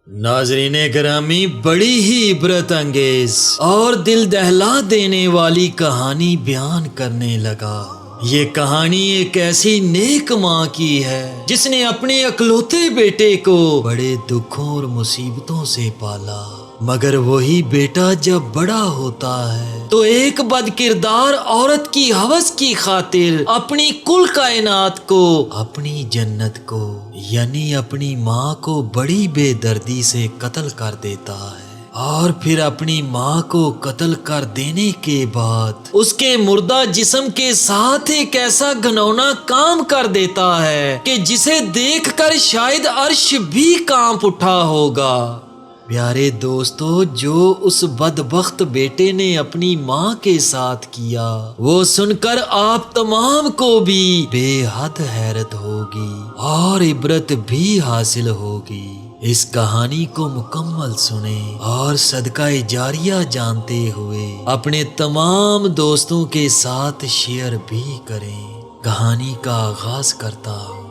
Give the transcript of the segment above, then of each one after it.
ناظرین گرامی، بڑی ہی عبرت انگیز اور دل دہلا دینے والی کہانی بیان کرنے لگا۔ یہ کہانی ایک ایسی نیک ماں کی ہے جس نے اپنے اکلوتے بیٹے کو بڑے دکھوں اور مصیبتوں سے پالا، مگر وہی بیٹا جب بڑا ہوتا ہے تو ایک بد کردار عورت کی ہوس کی خاطر اپنی کل کائنات کو، اپنی جنت کو یعنی اپنی ماں کو بڑی بے دردی سے قتل کر دیتا ہے، اور پھر اپنی ماں کو قتل کر دینے کے بعد اس کے مردہ جسم کے ساتھ ایک ایسا گھنونا کام کر دیتا ہے کہ جسے دیکھ کر شاید عرش بھی کانپ اٹھا ہوگا۔ پیارے دوستو، جو اس بدبخت بیٹے نے اپنی ماں کے ساتھ کیا وہ سن کر آپ تمام کو بھی بے حد حیرت ہوگی اور عبرت بھی حاصل ہوگی۔ اس کہانی کو مکمل سنیں اور صدقہ جاریہ جانتے ہوئے اپنے تمام دوستوں کے ساتھ شیئر بھی کریں۔ کہانی کا آغاز کرتا ہوں۔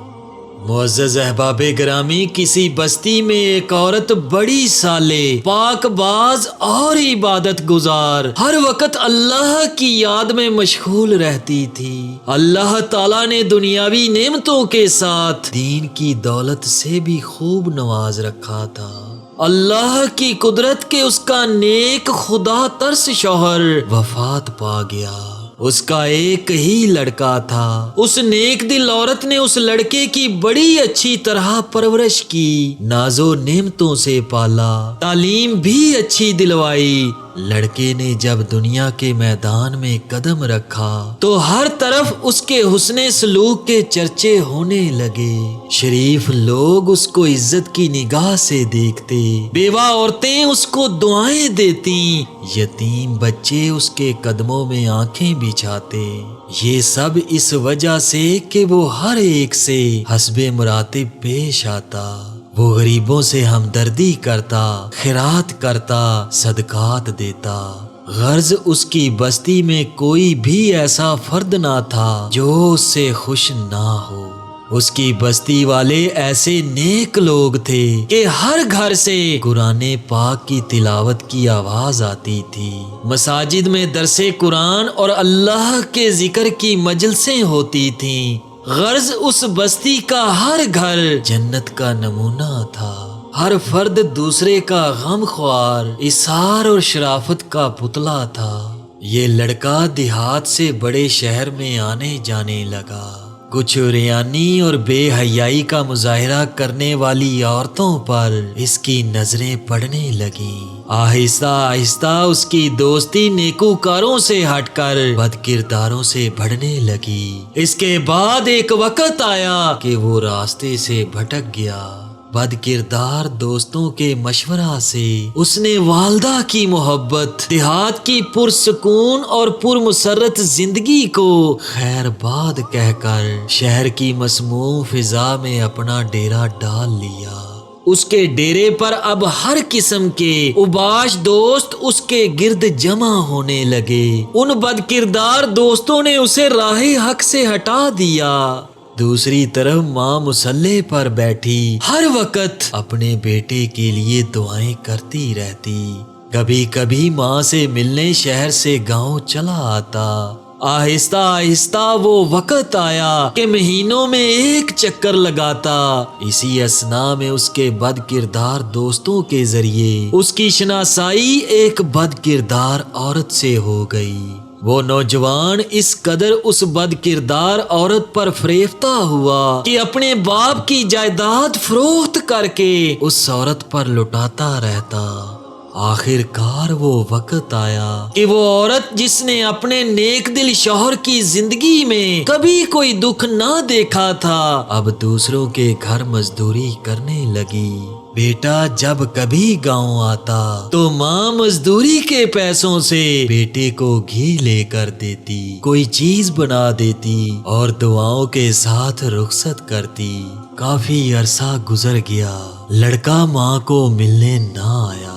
معزز احباب گرامی، کسی بستی میں ایک عورت بڑی صالح، پاک باز اور عبادت گزار ہر وقت اللہ کی یاد میں مشغول رہتی تھی۔ اللہ تعالیٰ نے دنیاوی نعمتوں کے ساتھ دین کی دولت سے بھی خوب نواز رکھا تھا۔ اللہ کی قدرت کے اس کا نیک خدا ترس شوہر وفات پا گیا۔ اس کا ایک ہی لڑکا تھا۔ اس نیک دل عورت نے اس لڑکے کی بڑی اچھی طرح پرورش کی، ناز و نعمتوں سے پالا، تعلیم بھی اچھی دلوائی۔ لڑکے نے جب دنیا کے میدان میں قدم رکھا تو ہر طرف اس کے حسن سلوک کے چرچے ہونے لگے۔ شریف لوگ اس کو عزت کی نگاہ سے دیکھتے، بیوہ عورتیں اس کو دعائیں دیتی، یتیم بچے اس کے قدموں میں آنکھیں بچھاتے۔ یہ سب اس وجہ سے کہ وہ ہر ایک سے حسب مراتب پیش آتا۔ وہ غریبوں سے ہمدردی کرتا، خیرات کرتا، صدقات دیتا۔ غرض اس کی بستی میں کوئی بھی ایسا فرد نہ تھا جو اس سے خوش نہ ہو۔ اس کی بستی والے ایسے نیک لوگ تھے کہ ہر گھر سے قرآن پاک کی تلاوت کی آواز آتی تھی، مساجد میں درس قرآن اور اللہ کے ذکر کی مجلسیں ہوتی تھیں۔ غرض اس بستی کا ہر گھر جنت کا نمونہ تھا۔ ہر فرد دوسرے کا غم خوار، ایثار اور شرافت کا پتلا تھا۔ یہ لڑکا دیہات سے بڑے شہر میں آنے جانے لگا۔ کچھ ریانی اور بے حیائی کا مظاہرہ کرنے والی عورتوں پر اس کی نظریں پڑنے لگیں۔ آہستہ آہستہ اس کی دوستی نیکوکاروں سے ہٹ کر بد کرداروں سے بڑھنے لگی۔ اس کے بعد ایک وقت آیا کہ وہ راستے سے بھٹک گیا۔ بد کردار دوستوں کے مشورہ سے اس نے والدہ کی محبت، دیہات کی پرسکون اور پرمسرت زندگی کو خیر باد کہہ کر شہر کی مسموم فضا میں اپنا ڈیرا ڈال لیا۔ اس کے ڈیرے پر اب ہر قسم کے اوباش دوست اس کے گرد جمع ہونے لگے۔ ان بد کردار دوستوں نے اسے راہ حق سے ہٹا دیا۔ دوسری طرف ماں مصلے پر بیٹھی ہر وقت اپنے بیٹے کے لیے دعائیں کرتی رہتی۔ کبھی کبھی ماں سے ملنے شہر سے گاؤں چلا آتا۔ آہستہ آہستہ وہ وقت آیا کہ مہینوں میں ایک چکر لگاتا۔ اسی اثناء میں اس کے بد کردار دوستوں کے ذریعے اس کی شناسائی ایک بد کردار عورت سے ہو گئی۔ وہ نوجوان اس قدر اس بد کردار عورت پر فریفتہ ہوا کہ اپنے باپ کی جائیداد فروخت کر کے اس عورت پر لٹاتا رہتا۔ آخر کار وہ وقت آیا کہ وہ عورت جس نے اپنے نیک دل شوہر کی زندگی میں کبھی کوئی دکھ نہ دیکھا تھا، اب دوسروں کے گھر مزدوری کرنے لگی۔ بیٹا جب کبھی گاؤں آتا تو ماں مزدوری کے پیسوں سے بیٹے کو گھی لے کر دیتی، کوئی چیز بنا دیتی اور دعاؤں کے ساتھ رخصت کرتی۔ کافی عرصہ گزر گیا، لڑکا ماں کو ملنے نہ آیا۔